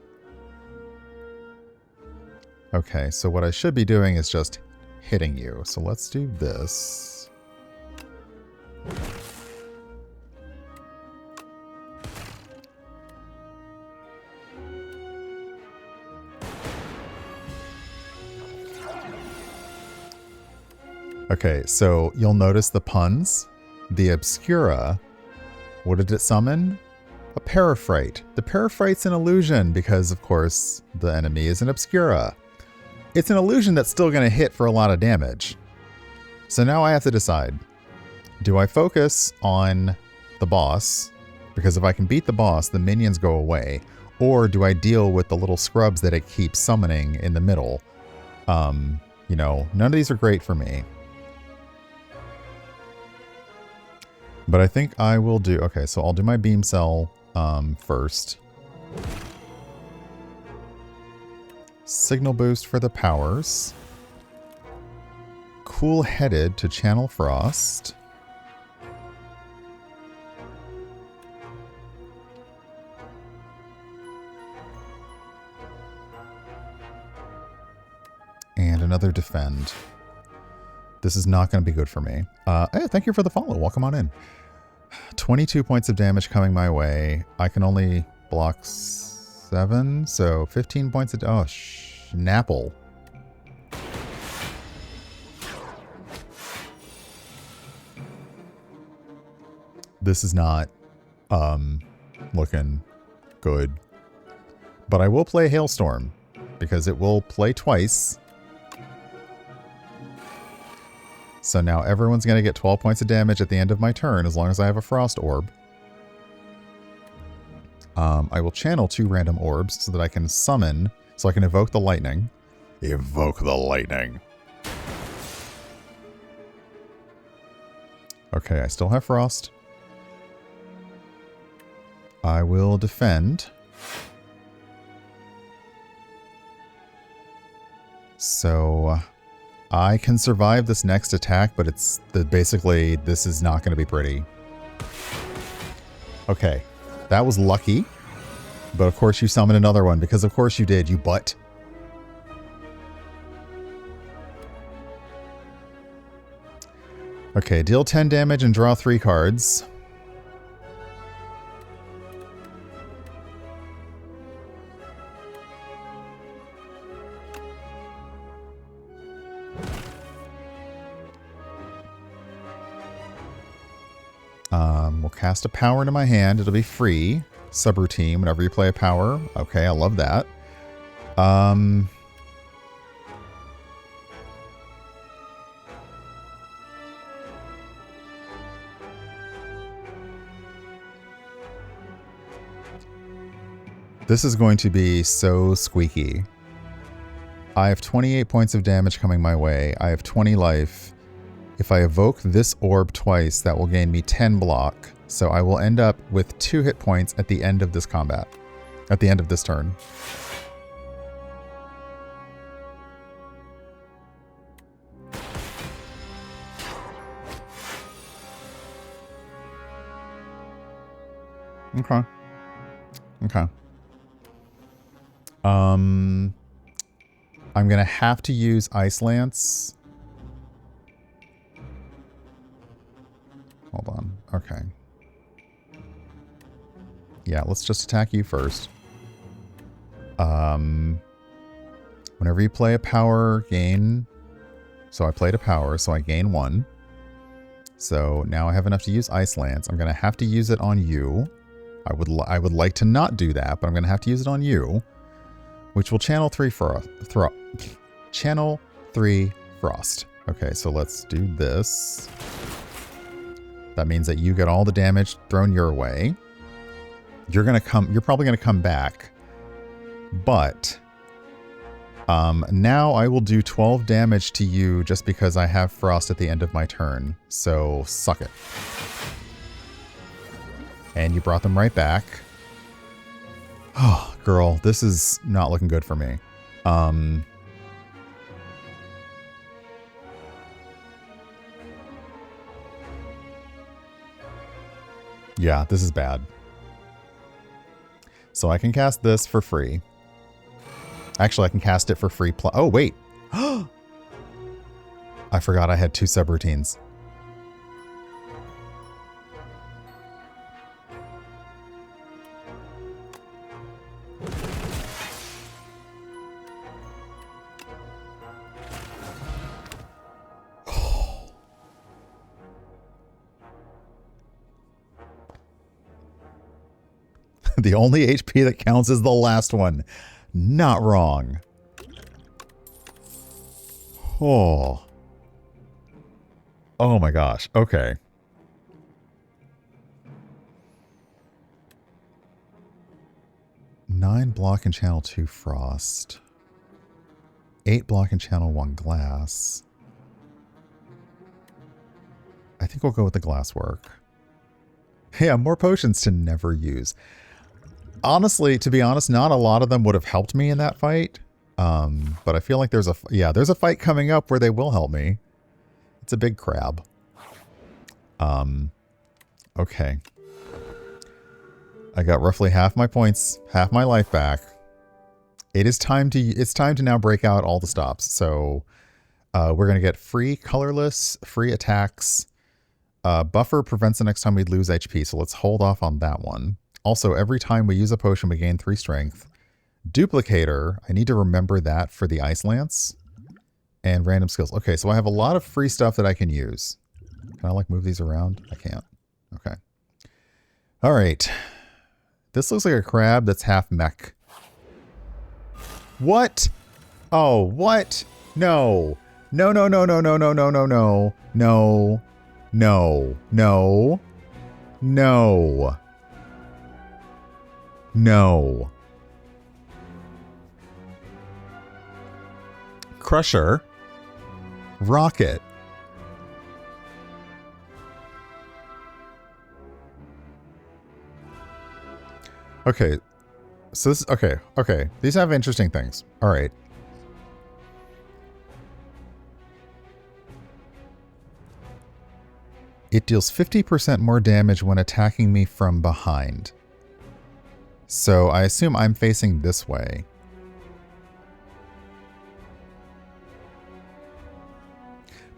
Speaker 1: Okay, so what I should be doing is just hitting you. So let's do this. Okay, so you'll notice the puns. The Obscura. What did it summon? A Paraphrite. The Paraphrite's an illusion because, of course, the enemy is an Obscura. It's an illusion that's still going to hit for a lot of damage. So now I have to decide. Do I focus on the boss? Because if I can beat the boss, the minions go away. Or do I deal with the little scrubs that it keeps summoning in the middle? You know, none of these are great for me. But I think I will do... Okay, so I'll do my beam cell first. Signal boost for the powers. Cool-headed to channel frost. And another defend. This is not going to be good for me. Hey, thank you for the follow. Welcome on in. 22 points of damage coming my way. I can only block 7, so 15 points of... Oh, Schnapple. This is not looking good. But I will play Hailstorm, because it will play twice. So now everyone's going to get 12 points of damage at the end of my turn, as long as I have a Frost Orb. I will channel 2 random orbs so that I can summon, so I can evoke the lightning. Evoke the lightning. Okay, I still have Frost. I will defend. So I can survive this next attack, but it's basically this is not going to be pretty. Okay, that was lucky. But of course you summoned another one, because of course you did, you butt. Okay, deal 10 damage and draw 3 cards. We'll cast a power into my hand. It'll be free. Subroutine whenever you play a power. Okay, I love that. This is going to be so squeaky. I have 28 points of damage coming my way. I have 20 life. If I evoke this orb twice, that will gain me 10 block. So I will end up with 2 hit points at the end of this combat. At the end of this turn. Okay. Okay. I'm going to have to use Ice Lance. Hold on. Okay. Yeah, let's just attack you first. Whenever you play a power, gain... So I played a power, so I gain 1. So now I have enough to use Ice Lance. I'm going to have to use it on you. I would like to not do that, but I'm going to have to use it on you. Which will channel 3 channel 3 Frost. Okay, so let's do this. That means that you get all the damage thrown your way. You're probably gonna come back. But now I will do 12 damage to you just because I have Frost at the end of my turn. So suck it. And you brought them right back. Oh, girl, this is not looking good for me. Yeah, this is bad. So I can cast this for free. Actually, I can cast it for free. Oh, wait. I forgot I had 2 subroutines. The only HP that counts is the last one. Not wrong. Oh. Oh my gosh. Okay. Nine block and channel 2 Frost. 8 block and channel 1 Glass. I think we'll go with the glass work. Yeah, more potions to never use. Honestly, to be honest, not a lot of them would have helped me in that fight. But I feel like there's a fight coming up where they will help me. It's a big crab. Okay. I got roughly half my points, half my life back. It's time to now break out all the stops. So We're going to get free colorless, free attacks. Buffer prevents the next time we lose HP, so let's hold off on that one. Also, every time we use a potion, we gain 3 strength. Duplicator, I need to remember that for the Ice Lance. And random skills. Okay, so I have a lot of free stuff that I can use. Can I, like, move these around? I can't. Okay. All right. This looks like a crab that's half mech. What? Oh, what? No. No, no, no, no, no, no, no, no, no. No. No. No. No. No. Crusher. Rocket. Okay. So this, okay. These have interesting things. All right. It deals 50% more damage when attacking me from behind. So I assume I'm facing this way.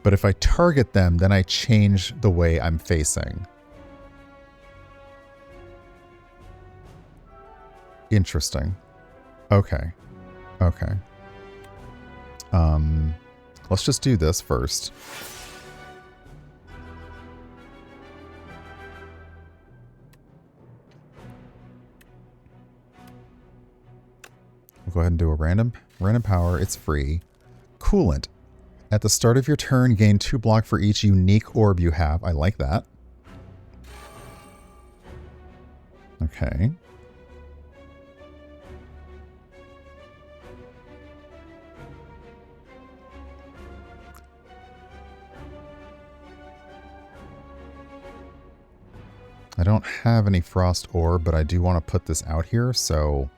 Speaker 1: But if I target them, then I change the way I'm facing. Interesting. Okay. Okay. Let's just do this first. We'll go ahead and do a random power. It's free. Coolant. At the start of your turn, gain 2 block for each unique orb you have. I like that. Okay. I don't have any frost orb, but I do want to put this out here, so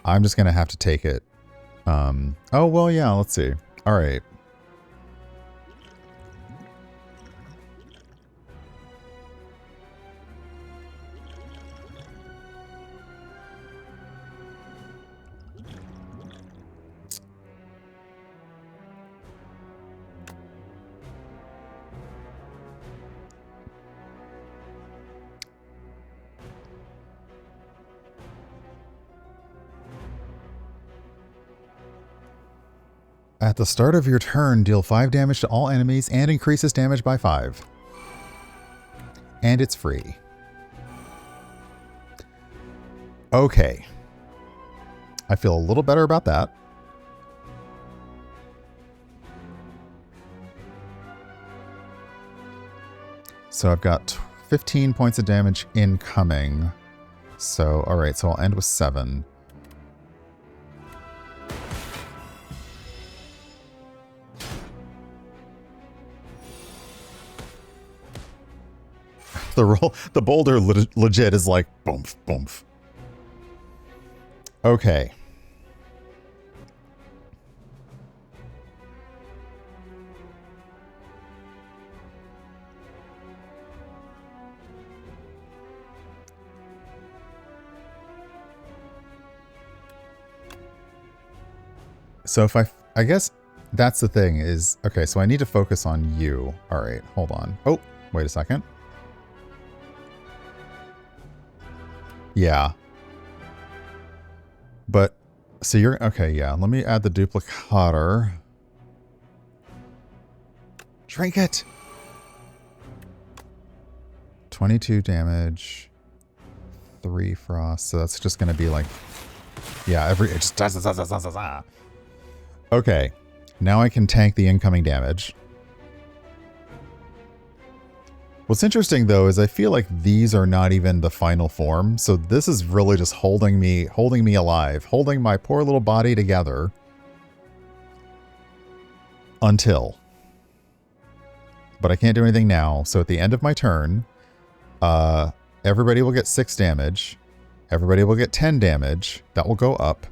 Speaker 1: I'm just going to have to take it. Oh, well, yeah, let's see. All right. At the start of your turn, deal 5 damage to all enemies and increases damage by 5. And it's free. Okay. I feel a little better about that. So I've got 15 points of damage incoming. So, alright, so I'll end with 7. The boulder legit is like boomf, boomf. Okay. So if I guess that's the thing is, okay, so I need to focus on you. All right, hold on. Oh, wait a second. Yeah. But, so you're, okay, yeah. Let me add the duplicator. Drink it! 22 damage. 3 frost. So that's just going to be like, yeah, it just does. Okay. Now I can tank the incoming damage. What's interesting though is I feel like these are not even the final form, so this is really just holding me alive, holding my poor little body together until. But I can't do anything now, so at the end of my turn, everybody will get 6 damage, everybody will get 10 damage, that will go up.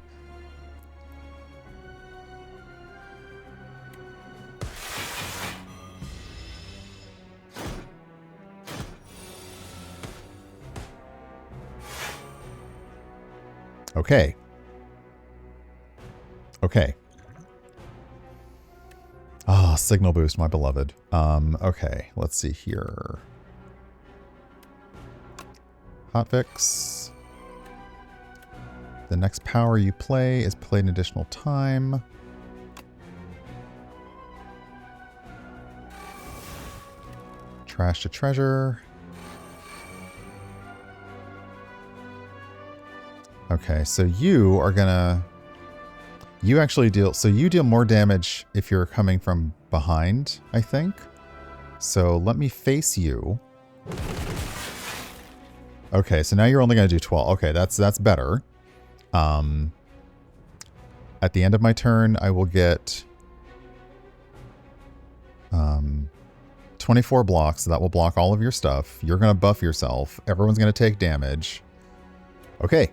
Speaker 1: Okay. Okay. signal boost, my beloved. Okay, let's see here. Hotfix. The next power you play is played an additional time. Trash to treasure. Okay, so you are gonna... You actually deal... So you deal more damage if you're coming from behind, I think. So let me face you. Okay, so now you're only gonna do 12. Okay, that's better. At the end of my turn, I will get 24 blocks. So that will block all of your stuff. You're going to buff yourself. Everyone's going to take damage. Okay.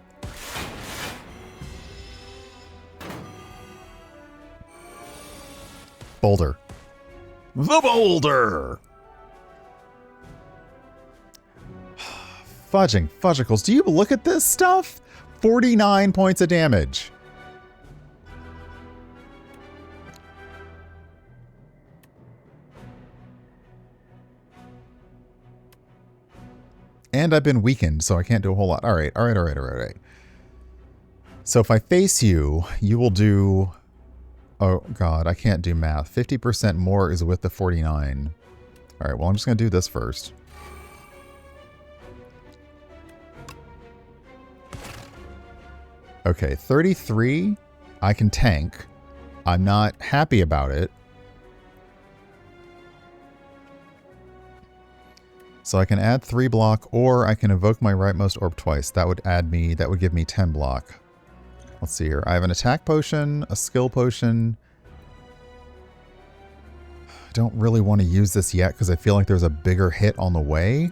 Speaker 1: Boulder. The boulder! Fudging fudgicles. Do you look at this stuff? 49 points of damage. And I've been weakened, so I can't do a whole lot. All right. So if I face you, you will do... Oh, God, I can't do math. 50% more is with the 49. All right, well, I'm just going to do this first. Okay, 33, I can tank. I'm not happy about it. So I can add 3 block, or I can evoke my rightmost orb twice. That would give me 10 block. Let's see here. I have an attack potion, a skill potion. I don't really want to use this yet because I feel like there's a bigger hit on the way.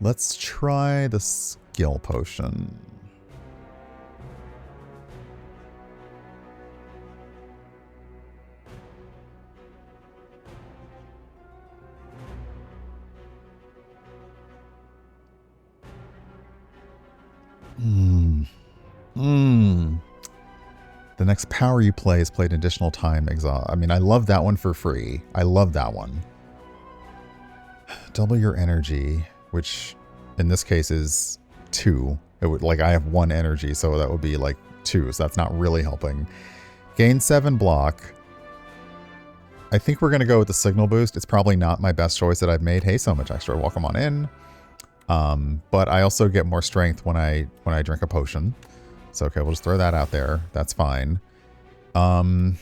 Speaker 1: Let's try the skill potion. The next power you play is played an additional time exhaust. I mean, I love that one for free. I love that one. Double your energy, which in this case is 2. It would, like, I have 1 energy, so that would be like 2. So that's not really helping. Gain 7 block. I think we're going to go with the signal boost. It's probably not my best choice that I've made. Hey, so much extra. Welcome on in. But I also get more strength when I drink a potion. So, okay, we'll just throw that out there. That's fine. I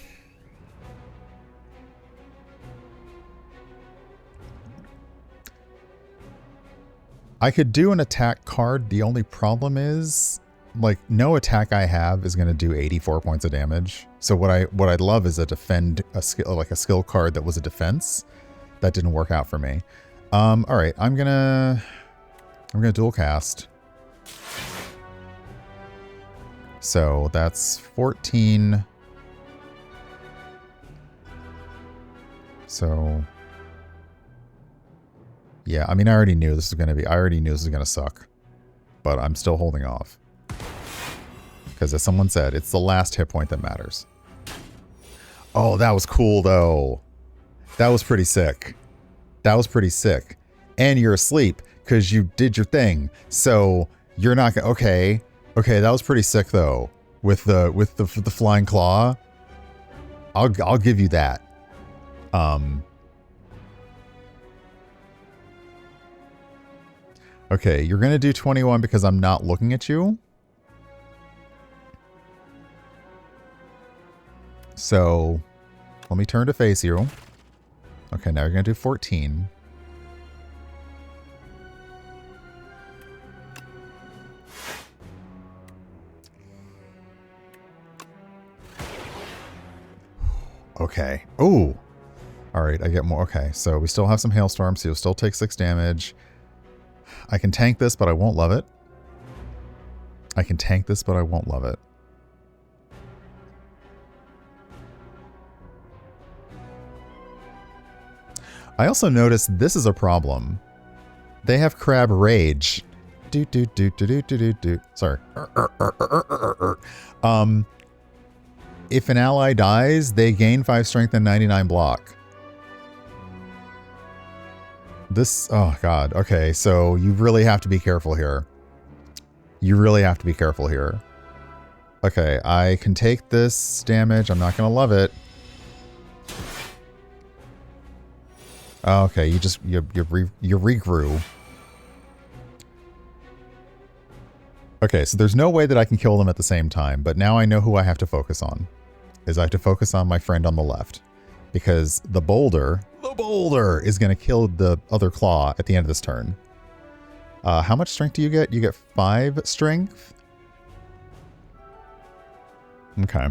Speaker 1: could do an attack card. The only problem is, like, no attack I have is going to do 84 points of damage. So what I'd love is a skill card that was a defense. That didn't work out for me. All right, I'm gonna dual cast. So that's 14. So yeah, I mean, I already knew this was going to suck, but I'm still holding off. Because as someone said, it's the last hit point that matters. Oh, that was cool though. That was pretty sick. And you're asleep because you did your thing. So you're not gonna, okay, that was pretty sick though. With the flying claw. I'll give you that. Okay, you're gonna do 21 because I'm not looking at you. So let me turn to face you. Okay, now you're gonna do 14. Okay. Ooh. All right, I get more. Okay, so we still have some hailstorms, so you'll still take 6 damage. I can tank this, but I won't love it. I also noticed this is a problem. They have crab rage. Sorry. if an ally dies, they gain 5 strength and 99 block. This, oh god, okay, so you really have to be careful here. You really have to be careful here. Okay, I can take this damage. I'm not going to love it. Okay, you regrew. Okay, so there's no way that I can kill them at the same time, but now I know who I have to focus on. I have to focus on my friend on the left. Because the boulder is going to kill the other claw at the end of this turn. How much strength do you get? You get 5 strength? Okay.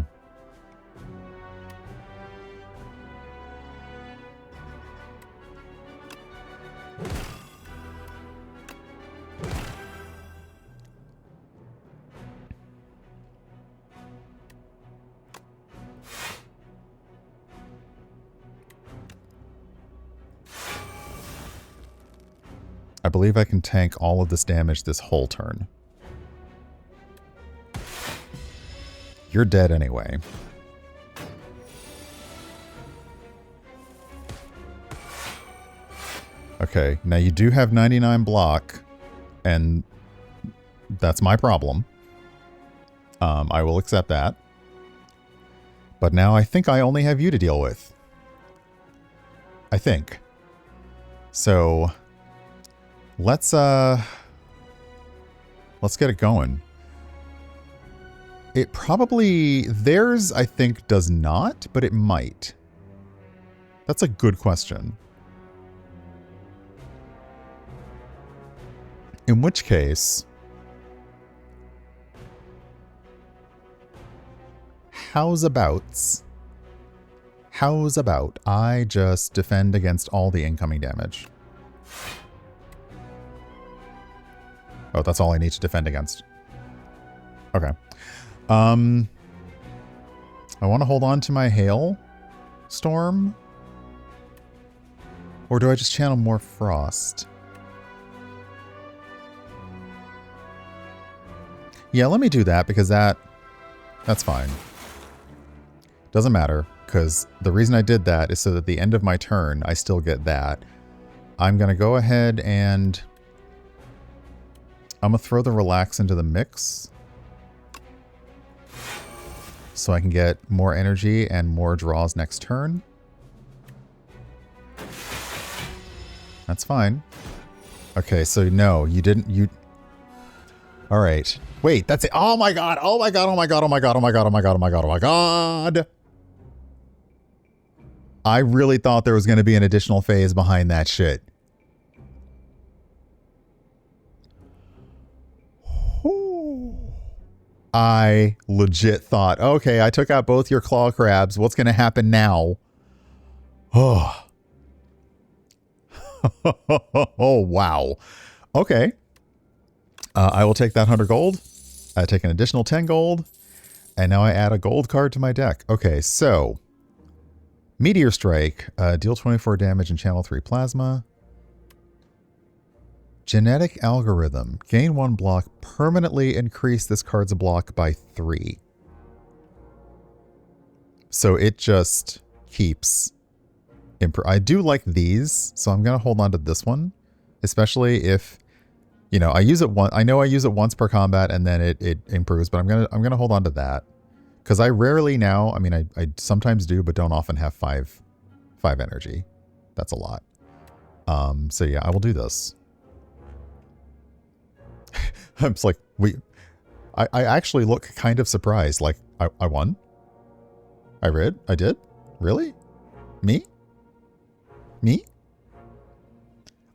Speaker 1: I believe I can tank all of this damage this whole turn. You're dead anyway. Okay, now you do have 99 block, and that's my problem. I will accept that. But now I think I only have you to deal with. I think. So let's get it going. It probably, theirs I think does not, but it might. That's a good question. In which case, how's about I just defend against all the incoming damage? Oh, that's all I need to defend against. Okay. I want to hold on to my hail storm. Or do I just channel more frost? Yeah, let me do that because that's fine. Doesn't matter, because the reason I did that is so that at the end of my turn, I still get that. I'm going to go ahead and I'm going to throw the relax into the mix so I can get more energy and more draws next turn. That's fine. Okay, so no, you didn't, all right. Wait, that's it. Oh my god. Oh my god. Oh my god. Oh my god. Oh my god. Oh my god. Oh my god. Oh my god. I really thought there was going to be an additional phase behind that shit. I legit thought, okay, I took out both your claw crabs. What's going to happen now? Oh. Oh, wow. Okay. I will take that 100 gold. I take an additional 10 gold. And now I add a gold card to my deck. Okay, so Meteor Strike. Deal 24 damage and channel 3 plasma. Genetic Algorithm. Gain 1 block. Permanently increase this card's block by 3. So it just keeps... I do like these, so I'm going to hold on to this one. Especially if... You know, I use it once. I know I use it once per combat, and then it improves. But I'm gonna hold on to that because I rarely now. I mean, I sometimes do, but don't often have five energy. That's a lot. So yeah, I will do this. I'm just like I actually look kind of surprised. Like I won. I did. Really? Me?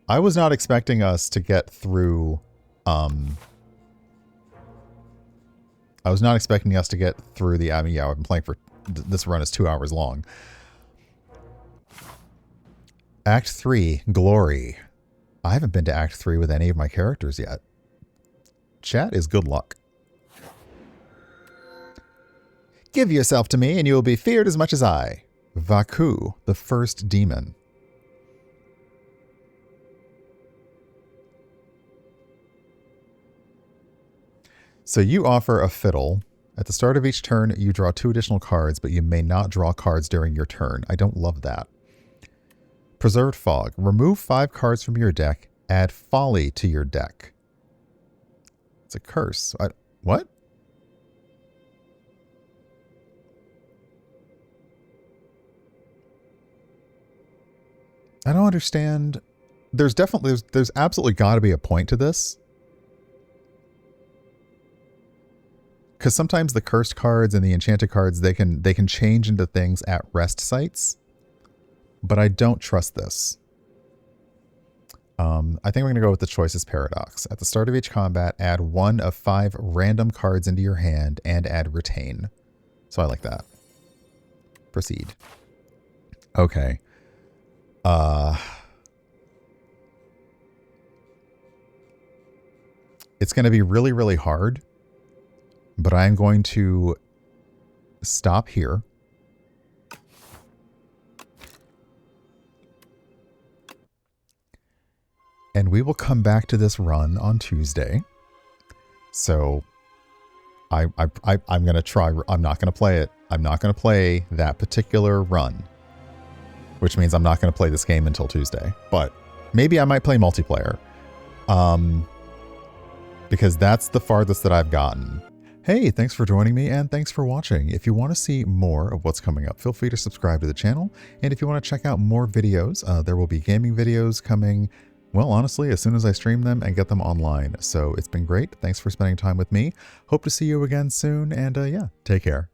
Speaker 1: I was not expecting us to get through, I was not expecting us to get through the, I mean, yeah, I've been playing for, this run is 2 hours long. Act 3, Glory. I haven't been to Act 3 with any of my characters yet. Chat is good luck. Give yourself to me and you will be feared as much as I. Vaku, the first demon. So you offer a fiddle. At the start of each turn, you draw 2 additional cards, but you may not draw cards during your turn. I don't love that. Preserved Fog. Remove 5 cards from your deck. Add Folly to your deck. It's a curse. What? I don't understand. There's absolutely got to be a point to this. Because sometimes the cursed cards and the enchanted cards, they can change into things at rest sites. But I don't trust this. I think we're going to go with the Choices Paradox. At the start of each combat, add 1 of 5 random cards into your hand and add Retain. So I like that. Proceed. Okay. It's going to be really, really hard. But I'm going to stop here. And we will come back to this run on Tuesday. So I'm going to try. I'm not going to play it. I'm not going to play that particular run. Which means I'm not going to play this game until Tuesday. But maybe I might play multiplayer. Because that's the farthest that I've gotten. Hey, thanks for joining me and thanks for watching. If you want to see more of what's coming up, feel free to subscribe to the channel. And if you want to check out more videos, there will be gaming videos coming, well, honestly, as soon as I stream them and get them online. So it's been great. Thanks for spending time with me. Hope to see you again soon. And yeah, take care.